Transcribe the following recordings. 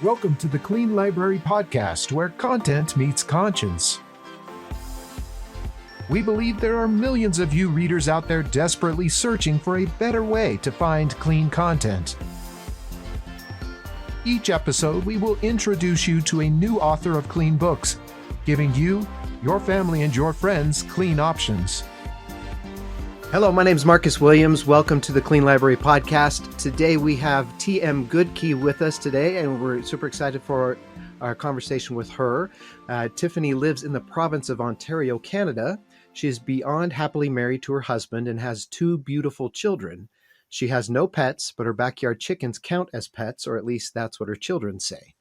Welcome to the Clean Library Podcast, where content meets conscience. We believe there are millions of you readers out there desperately searching for a better way to find clean content. Each episode, we will introduce you to a new author of clean books, giving you, your family, and your friends clean options. Hello, my name is Marcus Williams. Welcome to the Clean Library Podcast. Today we have TM Goodkey with us today, and we're super excited for our conversation with her. Tiffany lives in the province of Ontario, Canada. She is beyond happily married to her husband and has two beautiful children. She has no pets, but her backyard chickens count as pets, or at least that's what her children say.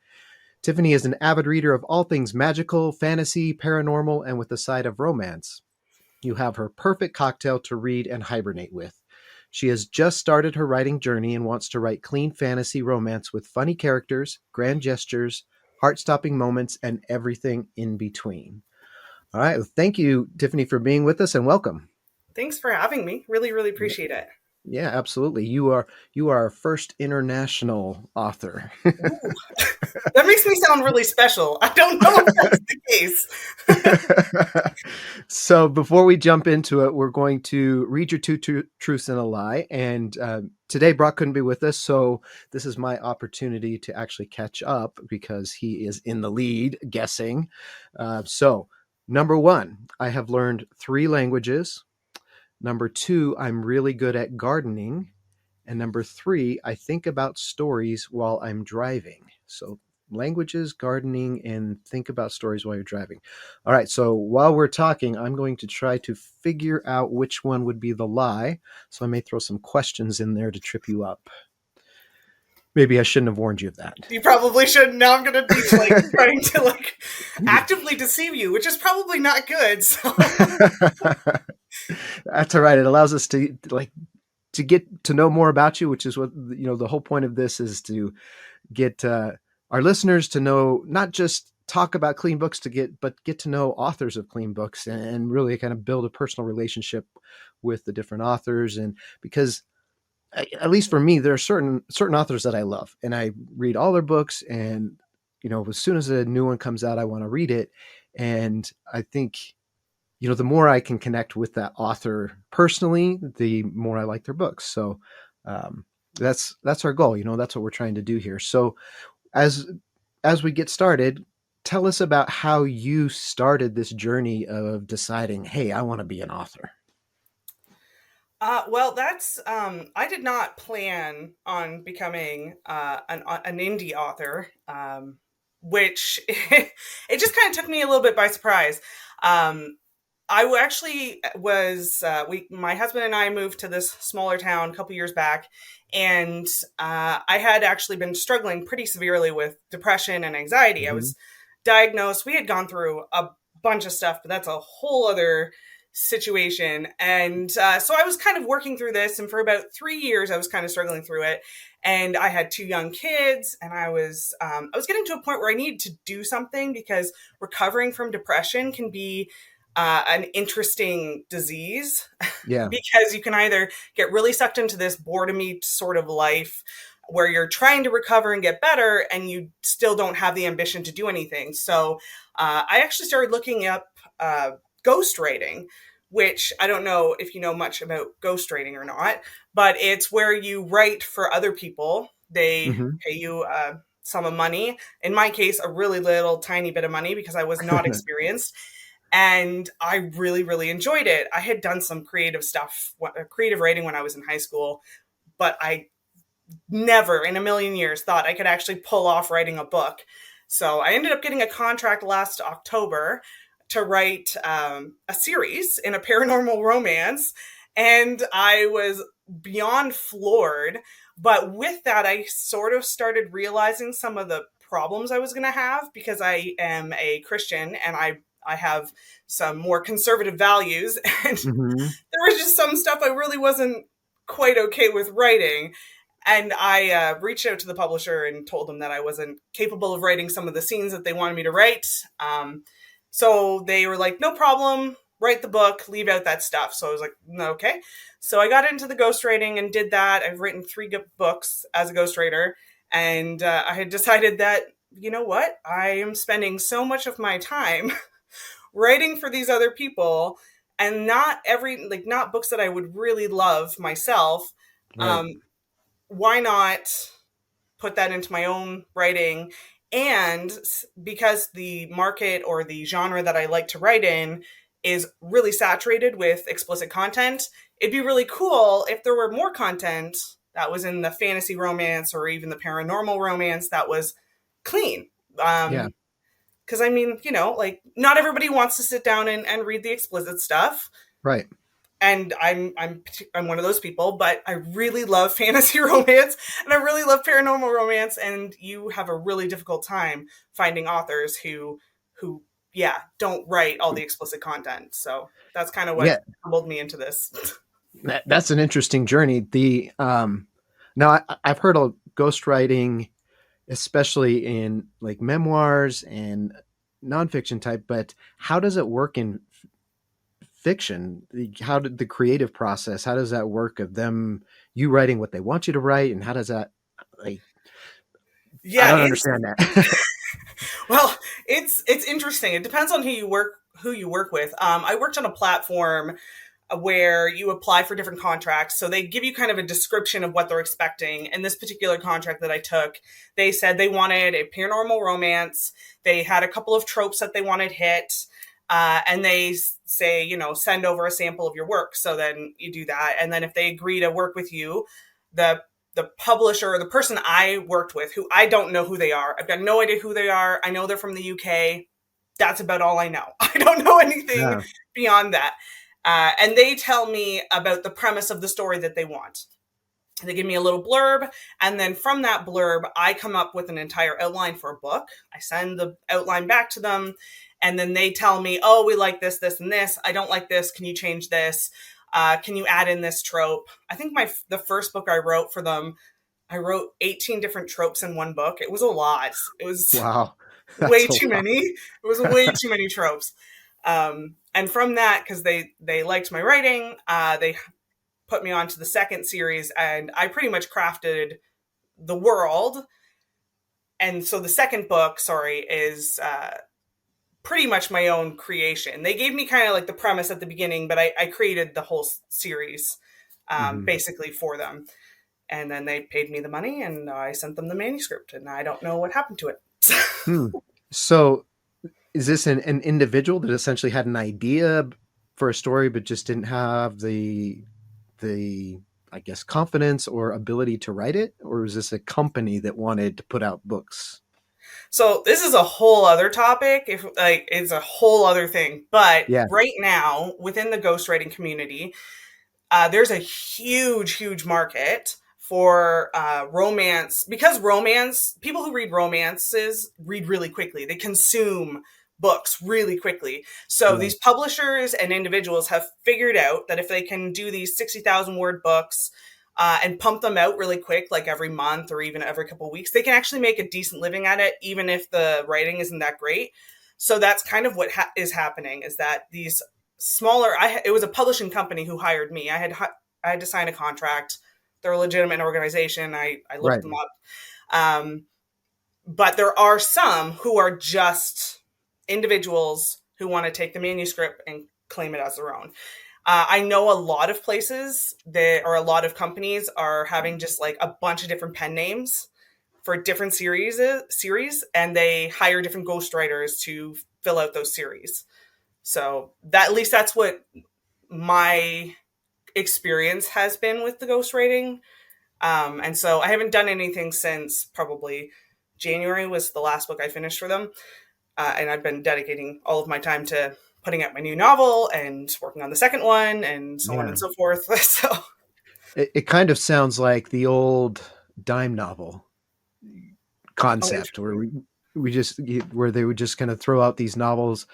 Tiffany is an avid reader of all things magical, fantasy, paranormal, and with a side of romance. You have her perfect cocktail to read and hibernate with. She has just started her writing journey and wants to write clean fantasy romance with funny characters, grand gestures, heart-stopping moments, and everything in between. All right. Well, thank you, Tiffany, for being with us, and welcome. Thanks for having me. Really appreciate it. Yeah, absolutely. You are our first international author. That makes me sound really special. I don't know if that's the case. So before we jump into it, we're going to read your two truths and a lie. And today Brock couldn't be with us, so this is my opportunity to actually catch up because he is in the lead guessing. So number one, I have learned 3 languages. Number 2, I'm really good at gardening. And number 3, I think about stories while I'm driving. So languages, gardening, and think about stories while you're driving. All right, so while we're talking, I'm going to try to figure out which one would be the lie. So I may throw some questions in there to trip you up. Maybe I shouldn't have warned you of that. You probably shouldn't. Now I'm going to be trying to actively deceive you, which is probably not good. So. That's all right. It allows us to get to know more about you, which is what, the whole point of this is, to get our listeners to know, not just talk about clean books but get to know authors of clean books and really kind of build a personal relationship with the different authors. And because at least for me, there are certain authors that I love and I read all their books, and, as soon as a new one comes out, I want to read it. And I think, the more I can connect with that author personally, the more I like their books. So that's our goal. That's what we're trying to do here. So as we get started, tell us about how you started this journey of deciding, hey, I want to be an author. Well, that's I did not plan on becoming an indie author, which it just kind of took me a little bit by surprise. I actually was, my husband and I moved to this smaller town a couple years back, and I had actually been struggling pretty severely with depression and anxiety. Mm-hmm. I was diagnosed. We had gone through a bunch of stuff, but that's a whole other situation. And so I was kind of working through this, and for about 3 years, I was kind of struggling through it. And I had 2 young kids, and I was getting to a point where I needed to do something, because recovering from depression can be an interesting disease. Yeah. Because you can either get really sucked into this boredom-y sort of life where you're trying to recover and get better, and you still don't have the ambition to do anything. So I actually started looking up ghostwriting, which I don't know if you know much about ghostwriting or not, but it's where you write for other people. They pay you a sum of money. In my case, a really little tiny bit of money, because I was not experienced. And I really enjoyed it. I had done some creative writing when I was in high school, but I never in a million years thought I could actually pull off writing a book. So I ended up getting a contract last October to write a series in a paranormal romance. And I was beyond floored. But with that, I sort of started realizing some of the problems I was going to have, because I am a Christian and I have some more conservative values, and there was just some stuff I really wasn't quite okay with writing. And I reached out to the publisher and told them that I wasn't capable of writing some of the scenes that they wanted me to write. So they were like, no problem, write the book, leave out that stuff. So I was like, okay. So I got into the ghostwriting and did that. I've written 3 books as a ghostwriter. And I had decided that, you know what, I am spending so much of my time writing for these other people, and not books that I would really love myself. Right. Um, why not put that into my own writing? And because the market or the genre that I like to write in is really saturated with explicit content, it'd be really cool if there were more content that was in the fantasy romance or even the paranormal romance that was clean. Yeah. Because I mean, like, not everybody wants to sit down and read the explicit stuff, Right. and I'm one of those people, but I really love fantasy romance and I really love paranormal romance, and you have a really difficult time finding authors who yeah, don't write all the explicit content. So that's kind of what Yeah. stumbled me into this. That's an interesting journey. Now I've heard of ghostwriting, especially in like memoirs and nonfiction type, but how does it work in fiction? How did the creative process, how does that work of them, you writing what they want you to write? And how does that, like, I Yeah, don't it's understand that. well, it's interesting. It depends on who you work with. I worked on a platform where you apply for different contracts. So they give you kind of a description of what they're expecting. In this particular contract that I took, they said they wanted a paranormal romance. They had a couple of tropes that they wanted hit. And they say, send over a sample of your work. So then you do that. And then if they agree to work with you, the publisher or the person I worked with, who I don't know who they are, I've got no idea who they are. I know they're from the UK. That's about all I know. I don't know anything Yeah. beyond that. And they tell me about the premise of the story that they want. They give me a little blurb, and then from that blurb, I come up with an entire outline for a book. I send the outline back to them, and then they tell me, oh, we like this, this, and this. I don't like this. Can you change this? Can you add in this trope? I think the first book I wrote for them, I wrote 18 different tropes in one book. It was a lot. It was Wow. way That's a too lot. many. It was way too many tropes. And from that, because they liked my writing, they put me on to the second series, and I pretty much crafted the world. And so the second book, sorry, is pretty much my own creation. They gave me kind of like the premise at the beginning, but I created the whole series Mhm. basically for them. And then they paid me the money, and I sent them the manuscript, and I don't know what happened to it. Hmm. So is this an individual that essentially had an idea for a story, but just didn't have the I guess confidence or ability to write it, or is this a company that wanted to put out books? So this is a whole other topic. If like it's a whole other thing, but Yeah. right now within the ghostwriting community, there's a huge, huge market for romance, because people who read romances read really quickly. They consume books really quickly. So Yeah. these publishers and individuals have figured out that if they can do these 60,000 word books and pump them out really quick, like every month or even every couple of weeks, they can actually make a decent living at it, even if the writing isn't that great. So that's kind of what is happening, is that these smaller, it was a publishing company who hired me. I had to sign a contract. They're a legitimate organization. I looked Right. them up. But there are some who are just individuals who want to take the manuscript and claim it as their own. I know a lot of places or a lot of companies are having just like a bunch of different pen names for different series, and they hire different ghostwriters to fill out those series. So that, at least that's what my experience has been with the ghostwriting. And so I haven't done anything since probably January was the last book I finished for them. And I've been dedicating all of my time to putting out my new novel and working on the second one and so on Yeah. and so forth. So It kind of sounds like the old dime novel oh, concept where we just where they would just kind of throw out these novels,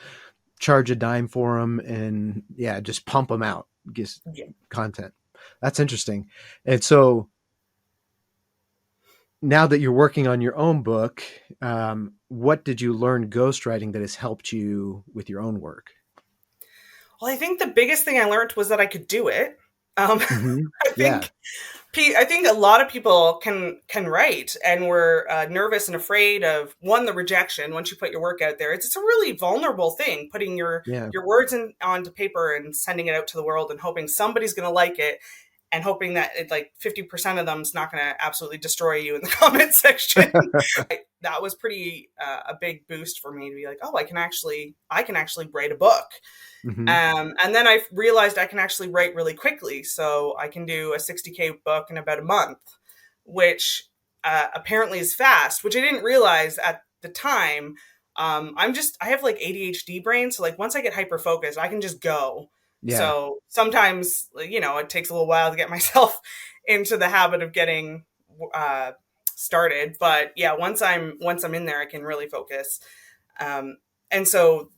charge a dime for them, and yeah, just pump them out, just yeah. content. That's interesting. And so now that you're working on your own book, what did you learn ghostwriting that has helped you with your own work? Well, I think the biggest thing I learned was that I could do it. Hmm. I Yeah. think I think a lot of people can write, and we're nervous and afraid of the rejection once you put your work out there. It's a really vulnerable thing, putting Yeah. your words onto paper and sending it out to the world and hoping somebody's going to like it, and hoping that like 50% of them is not going to absolutely destroy you in the comment section. That was pretty a big boost for me to be like, oh, I can actually write a book. Hmm. And then I realized I can actually write really quickly. So I can do a 60K book in about a month, which apparently is fast, which I didn't realize at the time. I have like ADHD brain. So like once I get hyper focused, I can just go. Yeah. So sometimes, it takes a little while to get myself into the habit of getting started. But yeah, once I'm in there, I can really focus. And so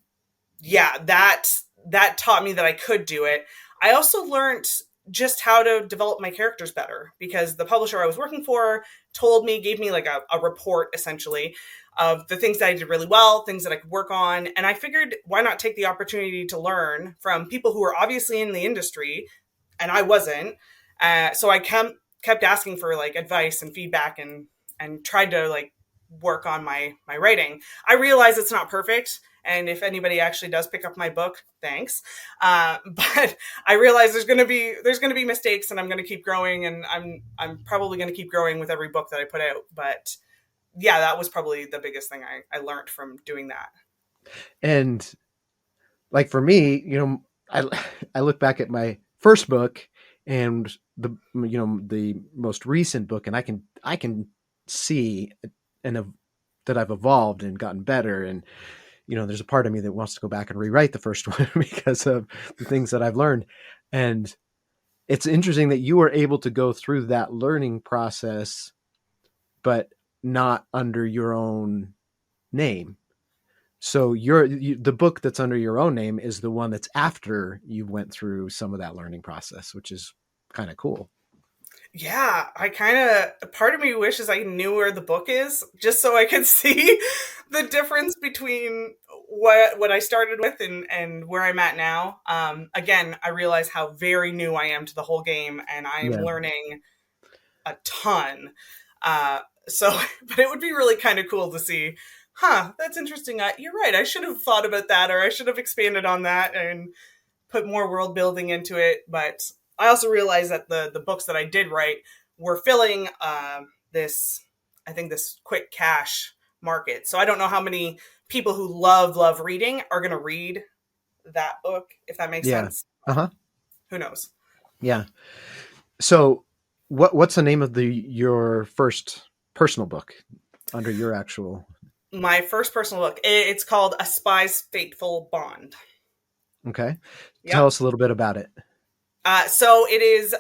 yeah, that taught me that I could do it. I also learned just how to develop my characters better, because the publisher I was working for gave me like a report essentially of the things that I did really well, things that I could work on. And I figured, why not take the opportunity to learn from people who are obviously in the industry and I wasn't. So I kept asking for like advice and feedback, and tried to like work on my writing. I realize it's not perfect, and if anybody actually does pick up my book, thanks. But I realize there's gonna be mistakes, and I'm gonna keep growing, and I'm probably gonna keep growing with every book that I put out. But yeah, that was probably the biggest thing I learned from doing that. And like for me, I I look back at my first book and the most recent book, and I can see and that I've evolved and gotten better. And there's a part of me that wants to go back and rewrite the first one because of the things that I've learned. And it's interesting that you were able to go through that learning process, but not under your own name. So the book that's under your own name is the one that's after you went through some of that learning process, which is kind of cool. Yeah, part of me wishes I knew where the book is, just so I could see the difference between what I started with and where I'm at now. Again, I realize how very new I am to the whole game, and I am Yeah. learning a ton. So, but it would be really kind of cool to see, that's interesting. You're right. I should have thought about that, or I should have expanded on that and put more world building into it. But I also realized that the books that I did write were filling this quick cash market. So I don't know how many people who love reading are going to read that book, if that makes Yeah. sense. Uh-huh. Who knows? Yeah. So what's the name of your first personal book under your actual? My first personal book, it's called A Spy's Fateful Bond. Okay. Tell Yep. us a little bit about it. So it is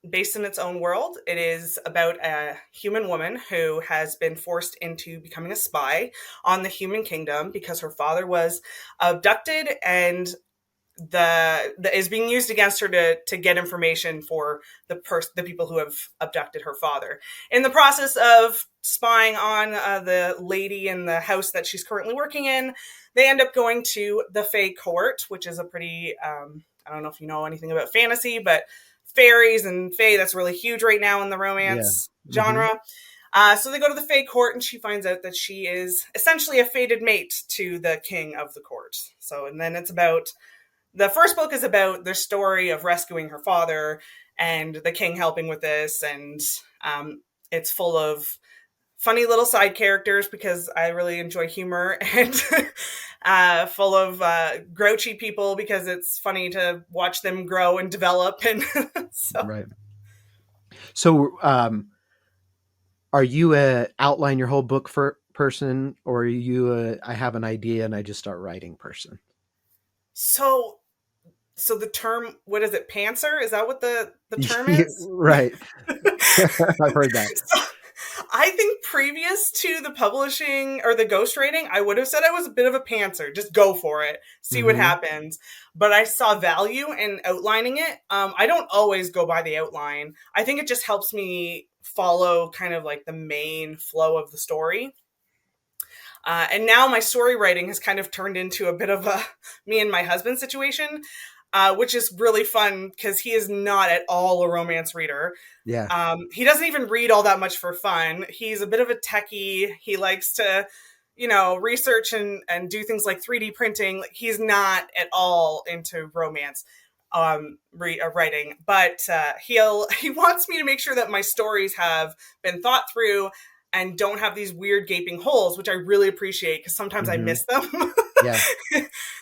based in its own world. It is about a human woman who has been forced into becoming a spy on the human kingdom because her father was abducted, and the is being used against her to get information for the people who have abducted her father. In the process of spying on the lady in the house that she's currently working in, they end up going to the Fae Court, which is a pretty I don't know if you know anything about fantasy, but fairies and fae, that's really huge right now in the Yeah. romance Hmm. genre. So they go to the Fae Court, and she finds out that she is essentially a fated mate to the king of the court. So, and then the first book is about their story of rescuing her father and the king helping with this. And it's full of funny little side characters because I really enjoy humor, and full of grouchy people because it's funny to watch them grow and develop. And so, Right. So, are you a outline your whole book for person, or are you I have an idea and I just start writing person? so, so the term, what is it? Pantser? Is that what the term Yeah, is? right. I've heard that. So, I think previous to the publishing or the ghostwriting, I would have said I was a bit of a pantser. Just go for it, see what Hmm. happens. But I saw value in outlining it. I don't always go by the outline. I think it just helps me follow kind of like the main flow of the story. And now my story writing has kind of turned into a bit of a me and my husband situation. which is really fun because he is not at all a romance reader. Yeah. He doesn't even read all that much for fun. He's a bit of a techie. He likes to, research and do things like 3D printing. Like, he's not at all into romance writing, but he wants me to make sure that my stories have been thought through and don't have these weird gaping holes, which I really appreciate because sometimes I miss them. Yeah.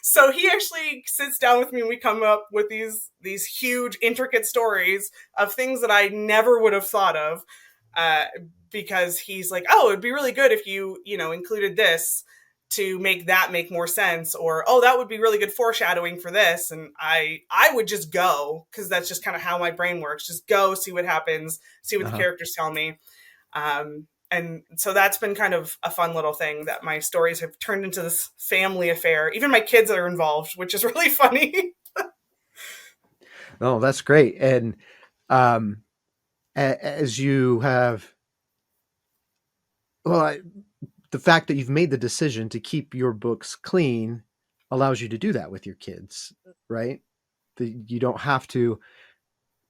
So he actually sits down with me and we come up with these huge, intricate stories of things that I never would have thought of, because he's like, oh, it'd be really good if you included this to make that make more sense, or, oh, that would be really good foreshadowing for this. And I would just go, because that's just kind of how my brain works. Just go, see what happens, see what the characters tell me. And so that's been kind of a fun little thing that my stories have turned into this family affair. Even my kids are involved, which is really funny. Oh, that's great. And as you have, the fact that you've made the decision to keep your books clean allows you to do that with your kids, right? You don't have to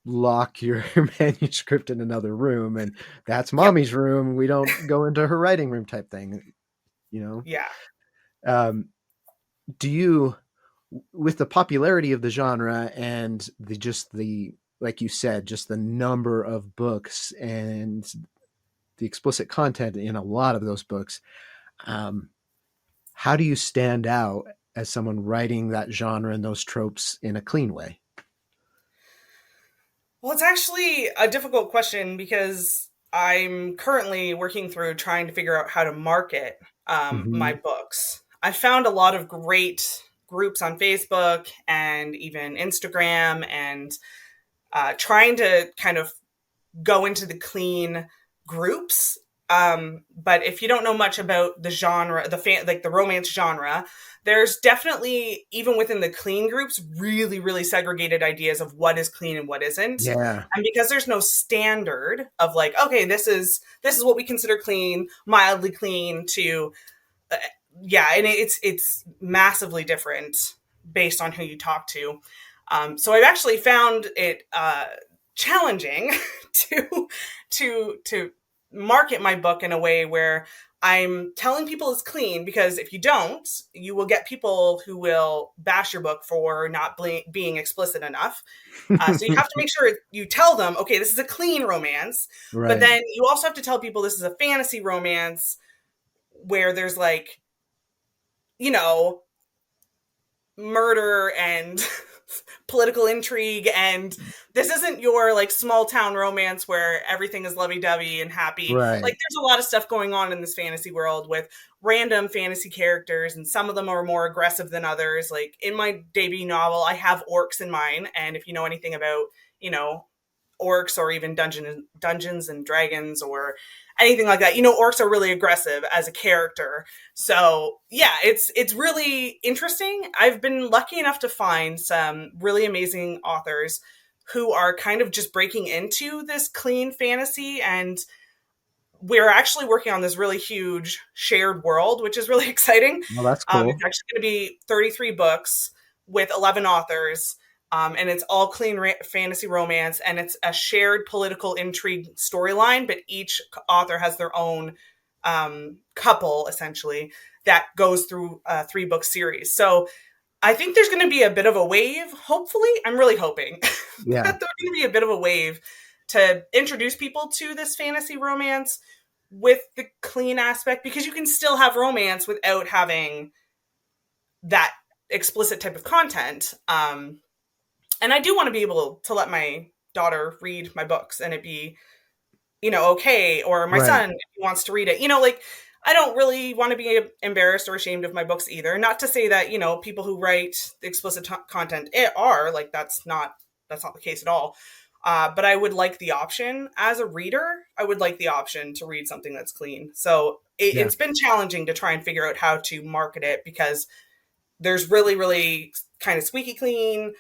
lock your manuscript in another room and that's mommy's room. We don't go into her writing room type thing, Yeah. Do you, with the popularity of the genre and like you said, just the number of books and the explicit content in a lot of those books, how do you stand out as someone writing that genre and those tropes in a clean way? Well, it's actually a difficult question because I'm currently working through trying to figure out how to market my books. I found a lot of great groups on Facebook and even Instagram, and trying to kind of go into the clean groups. But if you don't know much about the genre, like the romance genre, there's definitely, even within the clean groups, really, really segregated ideas of what is clean and what isn't. Yeah. And because there's no standard of like, okay, this is what we consider clean, mildly clean, to and it's massively different based on who you talk to. So I've actually found it challenging to market my book in a way where I'm telling people it's clean, because if you don't, you will get people who will bash your book for not being explicit enough. So you have to make sure you tell them, okay, this is a clean romance, Right. but then you also have to tell people this is a fantasy romance where there's like, murder and political intrigue, and this isn't your like small town romance where everything is lovey-dovey and happy. Right. Like, there's a lot of stuff going on in this fantasy world with random fantasy characters, and some of them are more aggressive than others. Like, in my debut novel, I have orcs in mine, and if you know anything about orcs, or even Dungeons and Dragons, or anything like that, orcs are really aggressive as a character. So yeah, it's really interesting. I've been lucky enough to find some really amazing authors who are kind of just breaking into this clean fantasy, and we're actually working on this really huge shared world, which is really exciting. Well, that's cool. It's actually going to be 33 books with 11 authors. And it's all clean fantasy romance, and it's a shared political intrigue storyline, but each author has their own couple, essentially, that goes through a 3-book series. So I think there's going to be a bit of a wave, hopefully. I'm really hoping that there's going to be a bit of a wave to introduce people to this fantasy romance with the clean aspect, because you can still have romance without having that explicit type of content. And I do want to be able to let my daughter read my books and it be, okay. Or my son, if he wants to read it, like, I don't really want to be embarrassed or ashamed of my books either. Not to say that, people who write explicit content are like, that's not the case at all. But I would like the option as a reader. I would like the option to read something that's clean. So it's been challenging to try and figure out how to market it, because there's really, really kind of squeaky clean,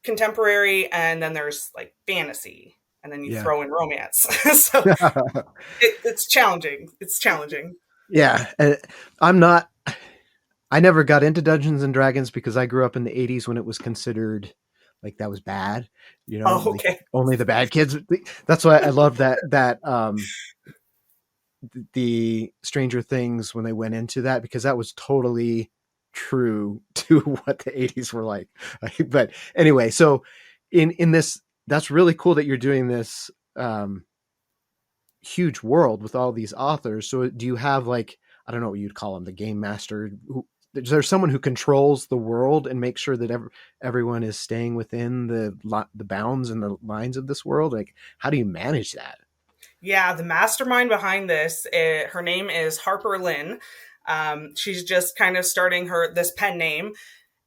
contemporary, and then there's like fantasy, and then you throw in romance. So it's challenging. Yeah. I never got into Dungeons and Dragons because I grew up in the 80s when it was considered like that was bad, Oh, like okay. only the bad kids. That's why I love that the Stranger Things when they went into that, because that was totally true to what the 80s were like. But anyway, so in this, that's really cool that you're doing this huge world with all these authors. So do you have, like, I don't know what you'd call them, the game master? Is there someone who controls the world and makes sure that everyone is staying within the bounds and the lines of this world? Like, how do you manage that? Yeah, the mastermind behind this, her name is Harper Lynn. She's just kind of starting this pen name,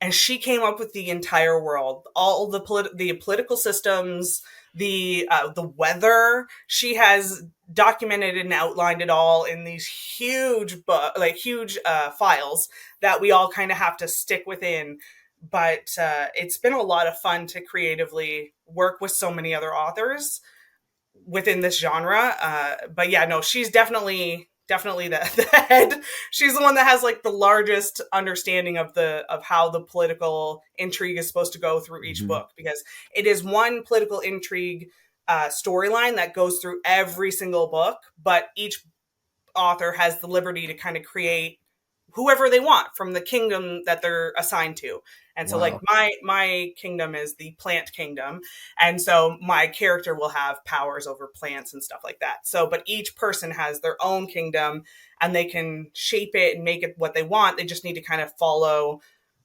and she came up with the entire world, all the political systems, the weather. She has documented and outlined it all in these huge files that we all kind of have to stick within. But it's been a lot of fun to creatively work with so many other authors within this genre. But yeah, no, she's definitely the head. She's the one that has like the largest understanding of how the political intrigue is supposed to go through each Mhm. book, because it is one political intrigue storyline that goes through every single book, but each author has the liberty to kind of create whoever they want from the kingdom that they're assigned to. And so like Wow. my kingdom is the plant kingdom, and so my character will have powers over plants and stuff like that. So but each person has their own kingdom, and they can shape it and make it what they want. They just need to kind of follow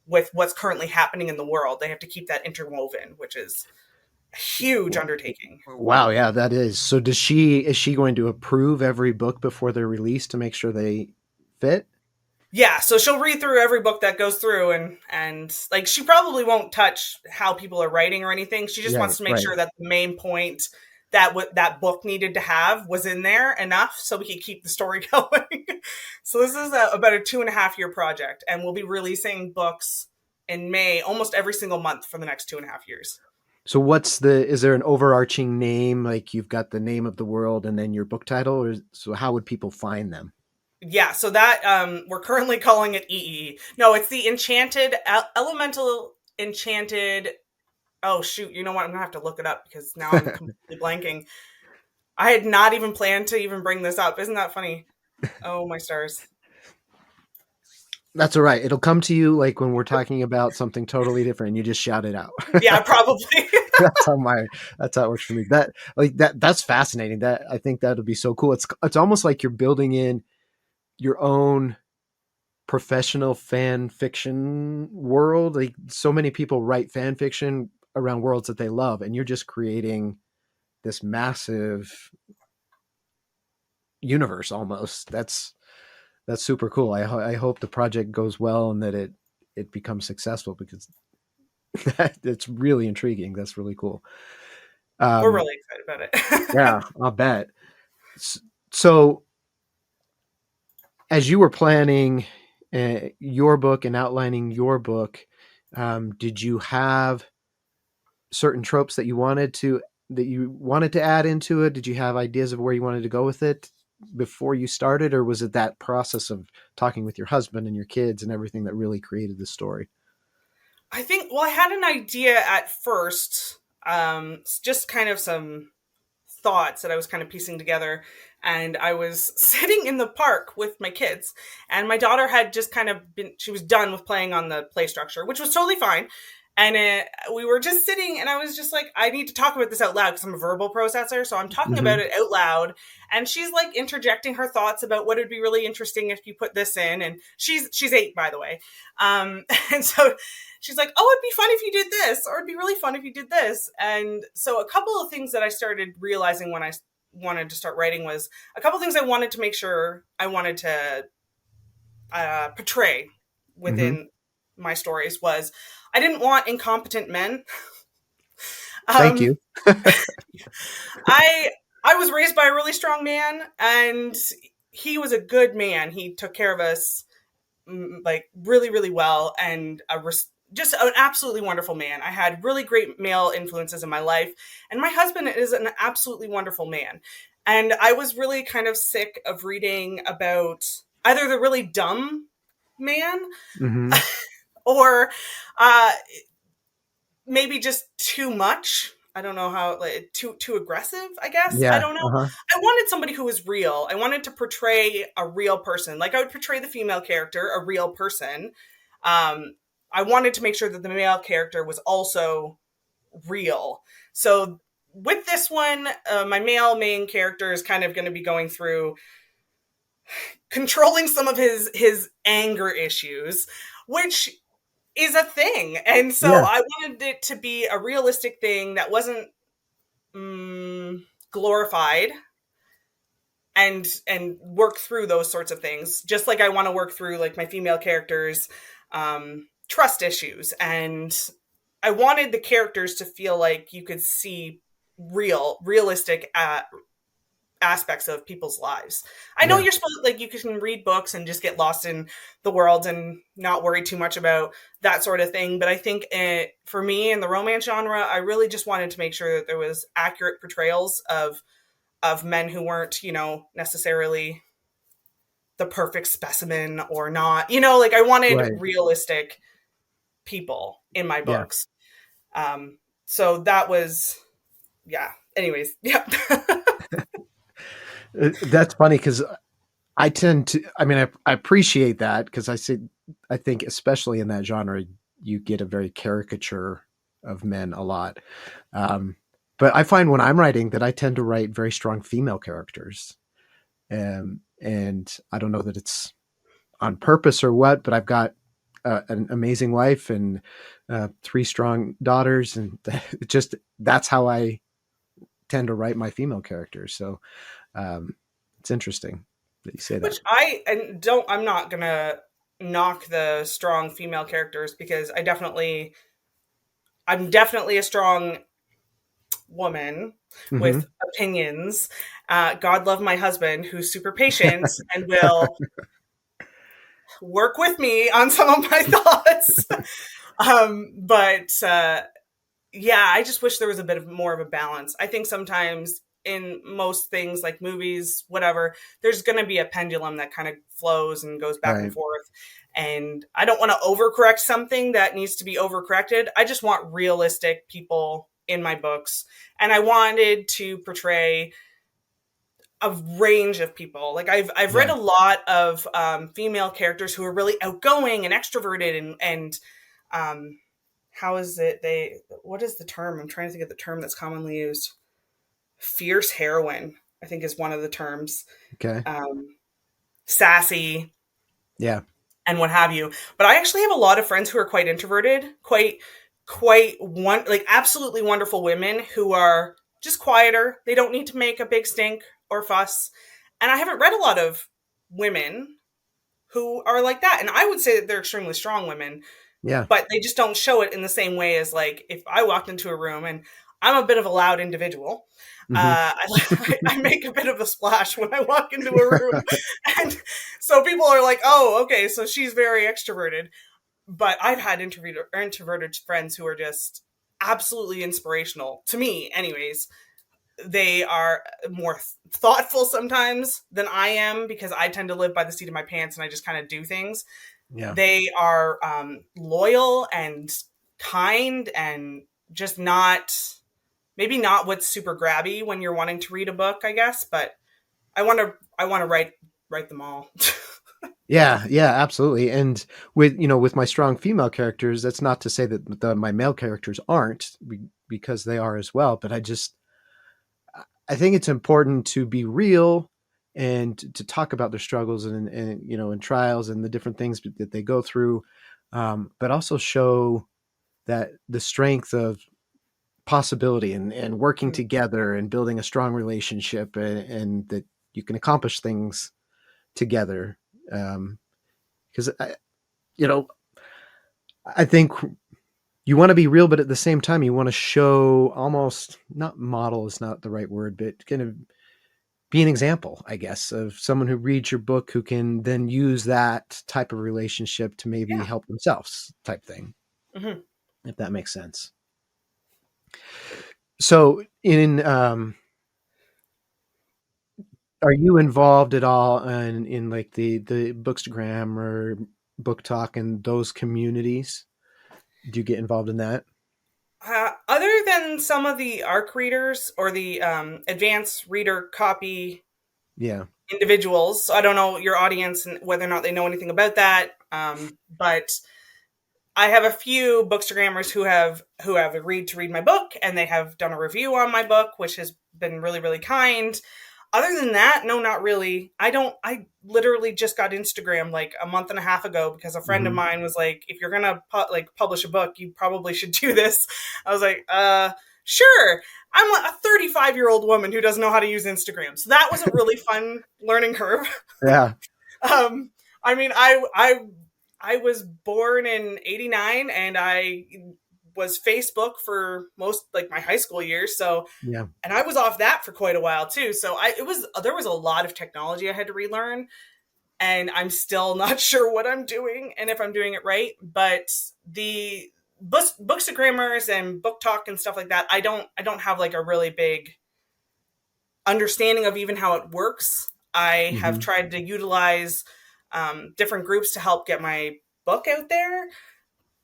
with what's currently happening in the world. They have to keep that interwoven, which is a huge undertaking. Wow, yeah, that is. So is she going to approve every book before they're released to make sure they fit? Yeah, so she'll read through every book that goes through, and like she probably won't touch how people are writing or anything. She just Right, wants to make right. sure that the main point that what that book needed to have was in there enough so we could keep the story going. So this is about a 2.5 year project, and we'll be releasing books in May almost every single month for the next 2.5 years. So is there an overarching name? Like, you've got the name of the world and then your book title, or so how would people find them? Yeah, so that we're currently calling it EE. No, it's the elemental enchanted. Oh shoot, you know what? I'm gonna have to look it up because now I'm completely blanking. I had not even planned to even bring this up. Isn't that funny? Oh my stars. That's all right. It'll come to you like when we're talking about something totally different and you just shout it out. Yeah, probably. that's how my that's how it works for me. That's fascinating. That I think that'll be so cool. It's almost like you're building in your own professional fan fiction world. Like, so many people write fan fiction around worlds that they love, and you're just creating this massive universe almost. That's super cool. I hope the project goes well and that it becomes successful, because it's really intriguing. That's really cool. We're Um, really excited about yeah, it. I'll bet. So, as you were planning your book and outlining your book, did you have certain tropes that you wanted to add into it? Did you have ideas of where you wanted to go with it before you started, or was it that process of talking with your husband and your kids and everything that really created the story? I think, well, I had an idea at first, just kind of some thoughts that I was kind of piecing together. And I was sitting in the park with my kids, and my daughter had just kind of she was done with playing on the play structure, which was totally fine. And we were just sitting, and I was just like, I need to talk about this out loud because I'm a verbal processor. So I'm talking Mm-hmm. about it out loud. And she's like interjecting her thoughts about what would be really interesting if you put this in. And she's 8, by the way. And so she's like, oh, it'd be fun if you did this, or it'd be really fun if you did this. And so a couple of things that I started realizing when I wanted to start writing was a couple of things I wanted to make sure I wanted to portray Mm-hmm. within my stories was I didn't want incompetent men. Thank um, you. I I was raised by a really strong man, and he was a good man. He took care of us like really, really well, and just an absolutely wonderful man. I had really great male influences in my life, and my husband is an absolutely wonderful man. And I was really kind of sick of reading about either the really dumb man Mm-hmm. or uh, maybe just too much. I don't know how, like, too aggressive, I guess. I Yeah. don't know. Uh-huh. I wanted somebody who was real. I wanted to portray a real person. Like I would portray the female character, a real person. I wanted to make sure that the male character was also real. So with this one, my male main character is kind of going to be going through controlling some of his anger issues, which is a thing. And so Yeah. I wanted it to be a realistic thing that wasn't glorified, and work through those sorts of things. Just like I want to work through like my female characters trust issues, and I wanted the characters to feel like you could see realistic aspects of people's lives. I know Yeah. you're supposed like you can read books and just get lost in the world and not worry too much about that sort of thing, but I think for me in the romance genre, I really just wanted to make sure that there was accurate portrayals of men who weren't, necessarily the perfect specimen or not. Like I wanted Right. realistic people in my Yeah. books. So that was, yeah. Anyways, yeah. That's funny because I tend to, I mean, I appreciate that because I think especially in that genre, you get a very caricature of men a lot. Um, but I find when I'm writing that I tend to write very strong female characters. And I don't know that it's on purpose or what, but I've got an amazing wife and three strong daughters. And that's how I tend to write my female characters. So it's interesting that you say that. Which I'm not gonna knock the strong female characters because I'm definitely a strong woman Hmm. with opinions. God love my husband who's super patient and will work with me on some of my thoughts. But yeah, I just wish there was a bit of more of a balance. I think sometimes in most things like movies, whatever, there's going to be a pendulum that kind of flows and goes back and Right. forth. And I don't want to overcorrect something that needs to be overcorrected. I just want realistic people in my books. And I wanted to portray a range of people. Like I've read Yeah. a lot of female characters who are really outgoing and extroverted and how is it what is the term? I'm trying to think of the term that's commonly used. Fierce heroine, I think, is one of the terms. Okay. Sassy Yeah. and what have you. But I actually have a lot of friends who are quite introverted, like absolutely wonderful women who are just quieter. They don't need to make a big stink or fuss. And I haven't read a lot of women who are like that. And I would say that they're extremely strong women, Yeah. but they just don't show it in the same way as like if I walked into a room and I'm a bit of a loud individual. Hmm. I make a bit of a splash when I walk into a room. And so people are like, oh, okay, so she's very extroverted. But I've had introverted friends who are just absolutely inspirational to me, anyways. They are more thoughtful sometimes than I am because I tend to live by the seat of my pants and I just kind of do things. Yeah. They are loyal and kind and just maybe not what's super grabby when you're wanting to read a book, I guess, but I want to write them all. Yeah, yeah, absolutely. And with my strong female characters, that's not to say that my male characters aren't, because they are as well. But I think it's important to be real and to talk about their struggles and trials and the different things that they go through, but also show that the strength of possibility and working together and building a strong relationship, and that you can accomplish things together. Because you know, I think you want to be real, but at the same time, you want to show, almost not model is not the right word, but kind of be an example, I guess, of someone who reads your book who can then use that type of relationship to maybe Yeah. help themselves, type thing, Hmm. if that makes sense. So, are you involved at all in like the Bookstagram or Book Talk and those communities? Do you get involved in that? Other than some of the ARC readers or the advanced reader copy Yeah. individuals, so I don't know your audience and whether or not they know anything about that, but I have a few bookstagrammers who have agreed to read my book, and they have done a review on my book, which has been really, really kind. Other than that, no, not really. I literally just got Instagram like a month and a half ago because a friend of Hmm. mine was like, if you're gonna publish a book, you probably should do this. I was like, sure. I'm a 35-year-old woman who doesn't know how to use Instagram. So that was a really fun learning curve. Yeah. um, I mean, I was born in '89, and I was Facebook for most like my high school years. So, Yeah. and I was off that for quite a while too. So there was a lot of technology I had to relearn, and I'm still not sure what I'm doing and if I'm doing it right. But the bookstagrammers and book talk and stuff like that, I don't have like a really big understanding of even how it works. I have Hmm. tried to utilize different groups to help get my book out there,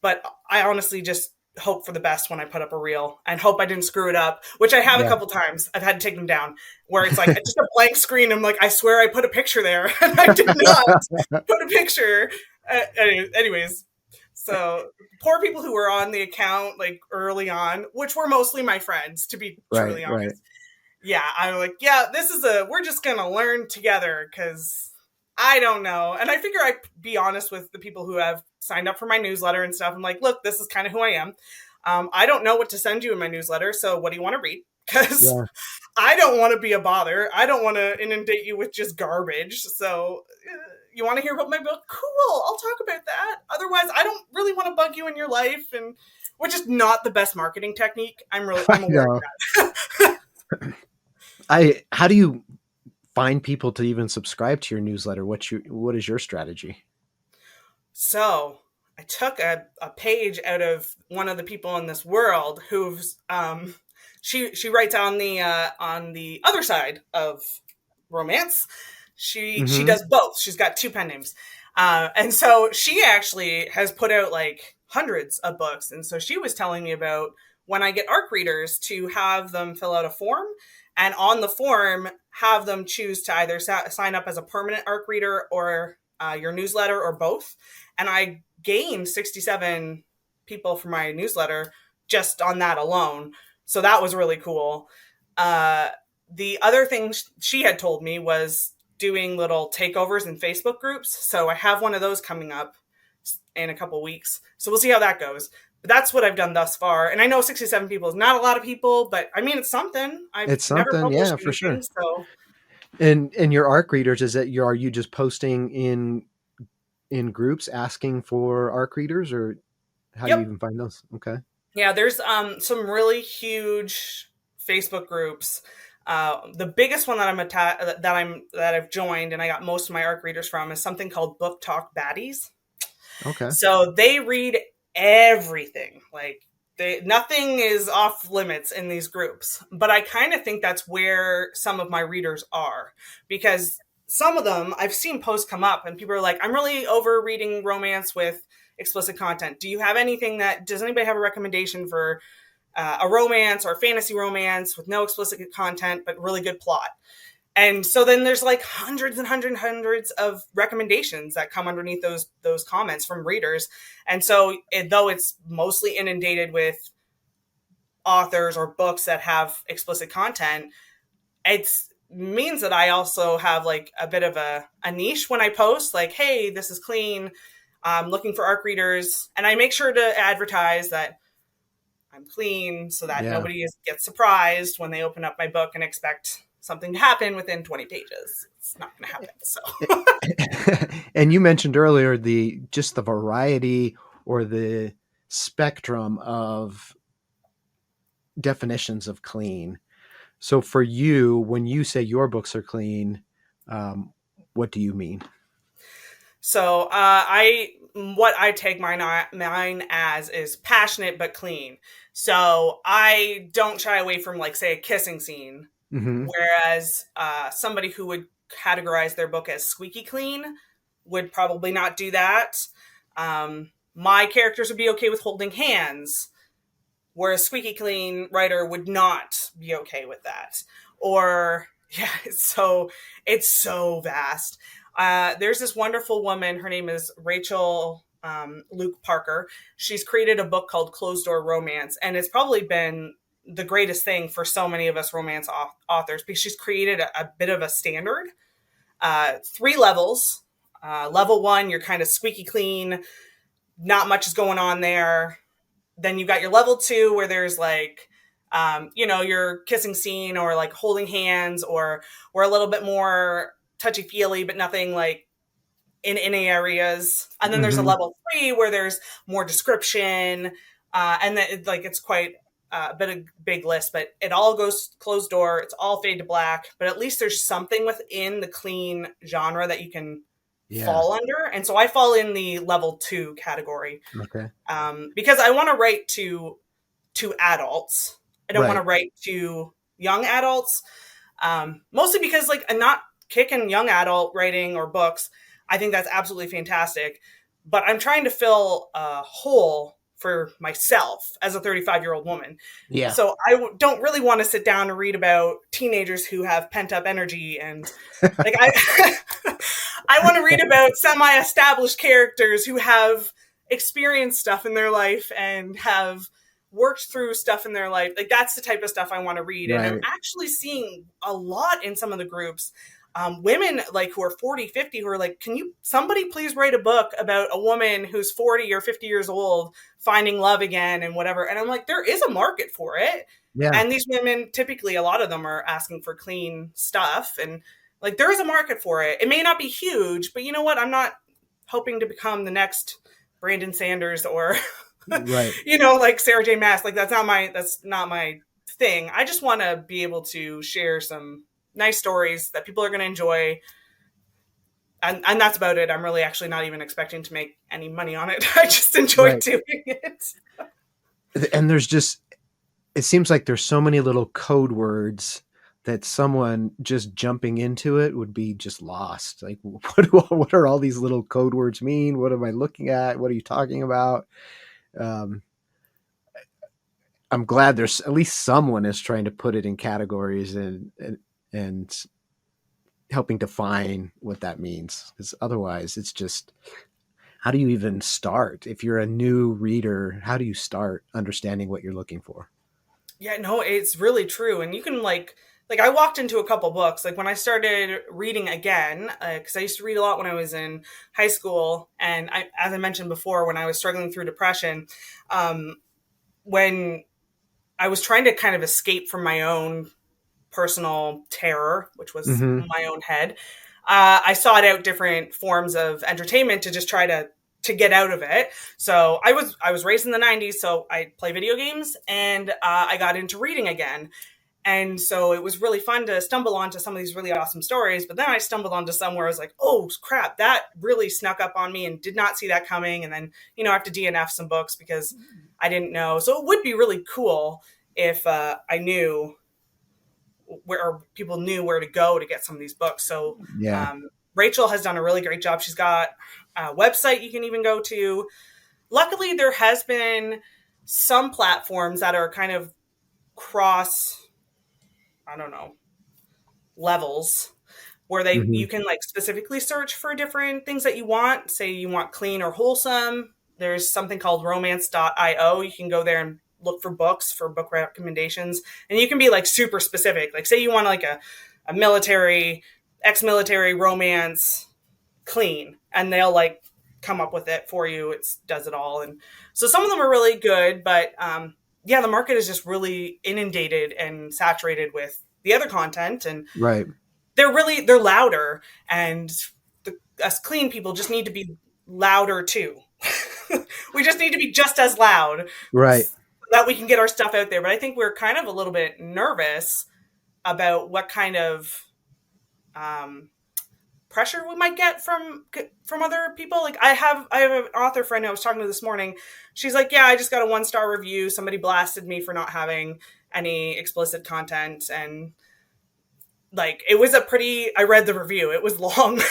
but I honestly just hope for the best when I put up a reel and hope I didn't screw it up, which I have a Yeah. couple times. I've had to take them down where it's like just a blank screen. I'm like, I swear I put a picture there and I did not put a picture. Anyways, so poor people who were on the account like early on, which were mostly my friends, to be Right. truly Right. honest. Yeah, I'm like, yeah, we're just gonna learn together because I don't know. And I figure I'd be honest with the people who have signed up for my newsletter and stuff. I'm like, look, this is kind of who I am. I don't know what to send you in my newsletter, so what do you want to read? Because Yeah. I don't want to be a bother. I don't want to inundate you with just garbage. So you want to hear about my book? Cool, I'll talk about that. Otherwise, I don't really want to bug you in your life, and which is not the best marketing technique. I I'm aware of know. that. How do you find people to even subscribe to your newsletter? What is your strategy? So I took a page out of one of the people in this world who's she writes on the other side of romance. She Hmm. does both. She's got two pen names. And so she actually has put out like hundreds of books. And so she was telling me about when I get ARC readers to have them fill out a form, and on the form have them choose to either sign up as a permanent ARC reader or your newsletter or both. And I gained 67 people for my newsletter just on that alone. So that was really cool. Uh, the other thing she had told me was doing little takeovers in Facebook groups. So I have one of those coming up in a couple weeks. So we'll see how that goes. But that's what I've done thus far. And I know 67 people is not a lot of people, but I mean, it's something. I've It's never something, published yeah, for anything. sure. So And your ARC readers, are you just posting in groups asking for ARC readers, or how do you yep. even find those? Okay. Yeah, there's some really huge Facebook groups. The biggest one that that I've joined and I got most of my ARC readers from is something called Book Talk Baddies. Okay. So they read everything. Like nothing is off limits in these groups. But I kind of think that's where some of my readers are, because some of them I've seen posts come up and people are like, I'm really over reading romance with explicit content. Does anybody have a recommendation for a romance or a fantasy romance with no explicit content but really good plot? And so then there's like hundreds of recommendations that come underneath those comments from readers. And so though it's mostly inundated with authors or books that have explicit content, it means that I also have like a bit of a niche when I post like, hey, this is clean. I'm looking for ARC readers. And I make sure to advertise that I'm clean so that Yeah. nobody gets surprised when they open up my book and expect something to happen within 20 pages. It's not going to happen. So, And you mentioned earlier the variety or the spectrum of definitions of clean. So for you, when you say your books are clean, um, what do you mean? what I take mine as is passionate but clean. So I don't shy away from like say a kissing scene, Hmm. whereas somebody who would categorize their book as squeaky clean would probably not do that. My characters would be okay with holding hands. where a squeaky clean writer would not be okay with that. Or yeah, it's so vast. There's this wonderful woman. Her name is Rachel Luke Parker. She's created a book called Closed Door Romance, and it's probably been the greatest thing for so many of us romance authors, because she's created a bit of a standard. 3 levels. Level 1, you're kind of squeaky clean, not much is going on there. Then you've got your level 2 where there's like, your kissing scene or like holding hands, or we're a little bit more touchy feely, but nothing like in any areas. And then there's a level 3 where there's more description, and then it's quite a big list, but it all goes closed door. It's all fade to black, but at least there's something within the clean genre that you can fall under. And so I fall in the level 2 category. Okay. Because I want to write to adults. I don't want to write to young adults. Mostly because I'm not kicking young adult writing or books. I think that's absolutely fantastic, but I'm trying to fill a hole for myself as a 35-year-old woman. Yeah. So I don't really want to sit down and read about teenagers who have pent up energy, and I want to read about semi-established characters who have experienced stuff in their life and have worked through stuff in their life. That's the type of stuff I want to read. Right. And I'm actually seeing a lot in some of the groups. Women who are 40, 50, who are like, can somebody please write a book about a woman who's 40 or 50 years old finding love again and whatever. And I'm like, there is a market for it. Yeah. And these women, typically, a lot of them are asking for clean stuff. And there is a market for it. It may not be huge, but you know what? I'm not hoping to become the next Brandon Sanders or, right. Sarah J. Maas. That's not my thing. I just want to be able to share some nice stories that people are going to enjoy. And that's about it. I'm really actually not even expecting to make any money on it. I just enjoy doing it. And it seems like there's so many little code words that someone just jumping into it would be just lost. What are all these little code words mean? What am I looking at? What are you talking about? I'm glad there's at least someone is trying to put it in categories and helping define what that means. Because otherwise it's just, how do you even start? If you're a new reader, how do you start understanding what you're looking for? Yeah, no, it's really true. And you can I walked into a couple books, when I started reading again, because I used to read a lot when I was in high school. And as I mentioned before, when I was struggling through depression, when I was trying to kind of escape from my own personal terror, which was my own head, I sought out different forms of entertainment to just try to get out of it. So I was raised in the 90s, so I play video games, and I got into reading again. And so it was really fun to stumble onto some of these really awesome stories. But then I stumbled onto some where I was like, oh, crap, that really snuck up on me and did not see that coming. And then, I have to DNF some books because I didn't know. So it would be really cool if I knew or people knew where to go to get some of these books. So Rachel has done a really great job. She's got a website you can even go to. Luckily, there has been some platforms that are kind of cross, levels, where you can specifically search for different things that you want. Say you want clean or wholesome. There's something called romance.io. You can go there and look for books for book recommendations, and you can be super specific. Say you want a military, ex-military romance clean, and they'll come up with it for you. It does it all. And so some of them are really good, but the market is just really inundated and saturated with the other content, and they're louder, and us clean people just need to be louder too. We just need to be just as loud, right? So that we can get our stuff out there. But I think we're kind of a little bit nervous about what kind of pressure we might get from other people. I have an author friend who I was talking to this morning. She's like, yeah, I just got a 1-star review. Somebody blasted me for not having any explicit content. And it was I read the review. It was long.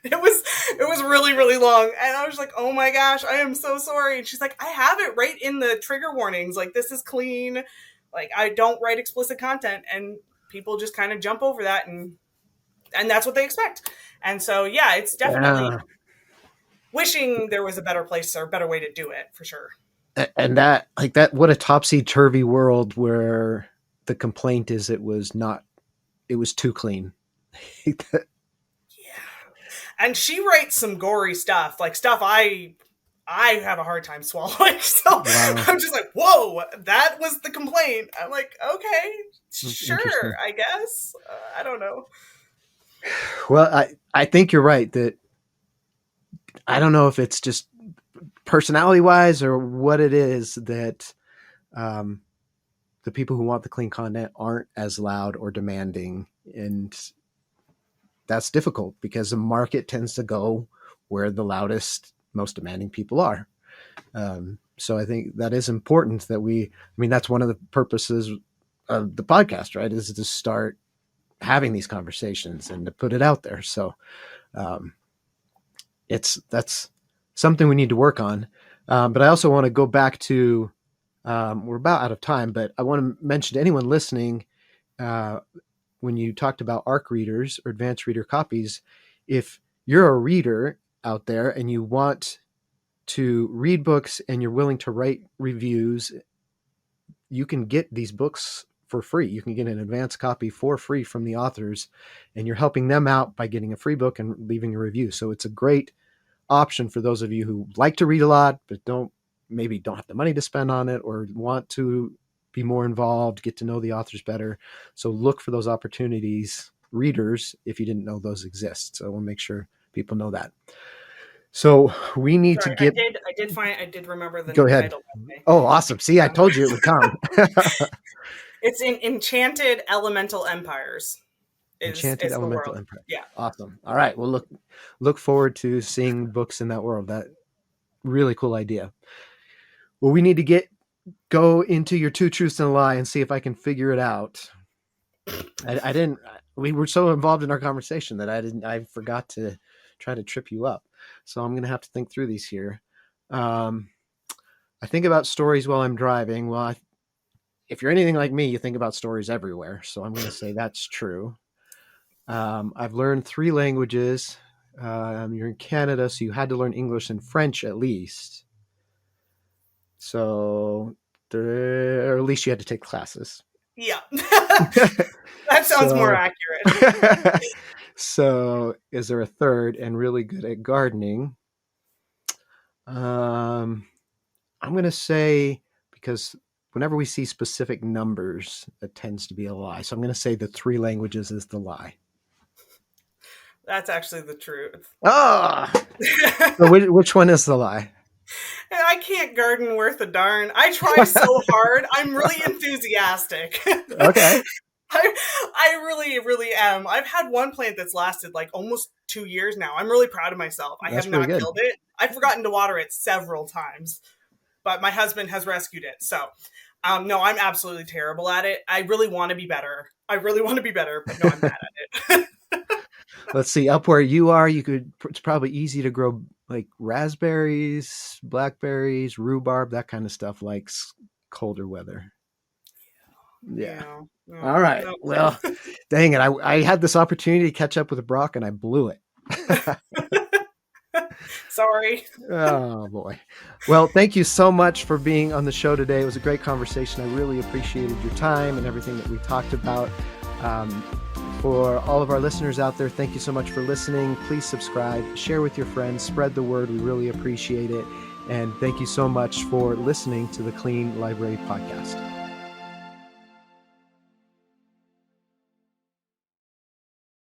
It was really, really long. And I was like, oh my gosh, I am so sorry. And she's like, I have it right in the trigger warnings. Like, this is clean. Like, I don't write explicit content. And people just kind of jump over that, and that's what they expect. And so, yeah, it's definitely wishing there was a better place or a better way to do it, for sure. And that, like that, what a topsy-turvy world where the complaint is it was too clean. Yeah. And she writes some gory stuff, like stuff I have a hard time swallowing. So Wow. I'm just like, whoa, that was the complaint. I'm like, okay, sure, I guess. I don't know. Well, I think you're right that I don't know if it's just personality wise or what it is that the people who want the clean content aren't as loud or demanding. And that's difficult because the market tends to go where the loudest, most demanding people are. So I think that is important that that's one of the purposes of the podcast, right? Is to start having these conversations and to put it out there. So that's something we need to work on. But I also want to go back to, we're about out of time, but I want to mention to anyone listening, when you talked about ARC readers or advanced reader copies, if you're a reader out there and you want to read books and you're willing to write reviews, you can get these books for free. You can get an advanced copy for free from the authors, and you're helping them out by getting a free book and leaving a review. So it's a great option for those of you who like to read a lot, but don't have the money to spend on it or want to be more involved, get to know the authors better. So look for those opportunities, readers, if you didn't know those exist. So we'll make sure people know that. So we need to get. I did remember the Go ahead. title. Oh, awesome. See, I told you it would come. It's in Enchanted Elemental Empires. Enchanted Elemental Empire. Yeah. Awesome. All right. Well, look forward to seeing books in that world. That really cool idea. Well, we need to go into your 2 truths and a lie and see if I can figure it out. We were so involved in our conversation that I forgot to try to trip you up. So I'm going to have to think through these here. I think about stories while I'm driving. Well, if you're anything like me, you think about stories everywhere. So I'm going to say that's true. I've learned 3 languages. You're in Canada, so you had to learn English and French at least. So, or at least you had to take classes. Yeah. That sounds more accurate. So, is there a 3rd? And really good at gardening? I'm going to say, because whenever we see specific numbers, that tends to be a lie. So I'm going to say the 3 languages is the lie. That's actually the truth. Oh! So which one is the lie? And I can't garden worth a darn. I try so hard. I'm really enthusiastic. Okay. I really, really am. I've had one plant that's lasted like almost 2 years now. I'm really proud of myself. I have not killed it. I've forgotten to water it several times, but my husband has rescued it. So, no, I'm absolutely terrible at it. I really want to be better. But no, I'm bad at it. Let's see. Up where you are, it's probably easy to grow like raspberries, blackberries, rhubarb, that kind of stuff likes colder weather. Yeah. No, all right. No. Well, dang it. I had this opportunity to catch up with Brock and I blew it. Sorry. Oh, boy. Well, thank you so much for being on the show today. It was a great conversation. I really appreciated your time and everything that we talked about. For all of our listeners out there, thank you so much for listening. Please subscribe, share with your friends, spread the word. We really appreciate it. And thank you so much for listening to the Clean Library Podcast.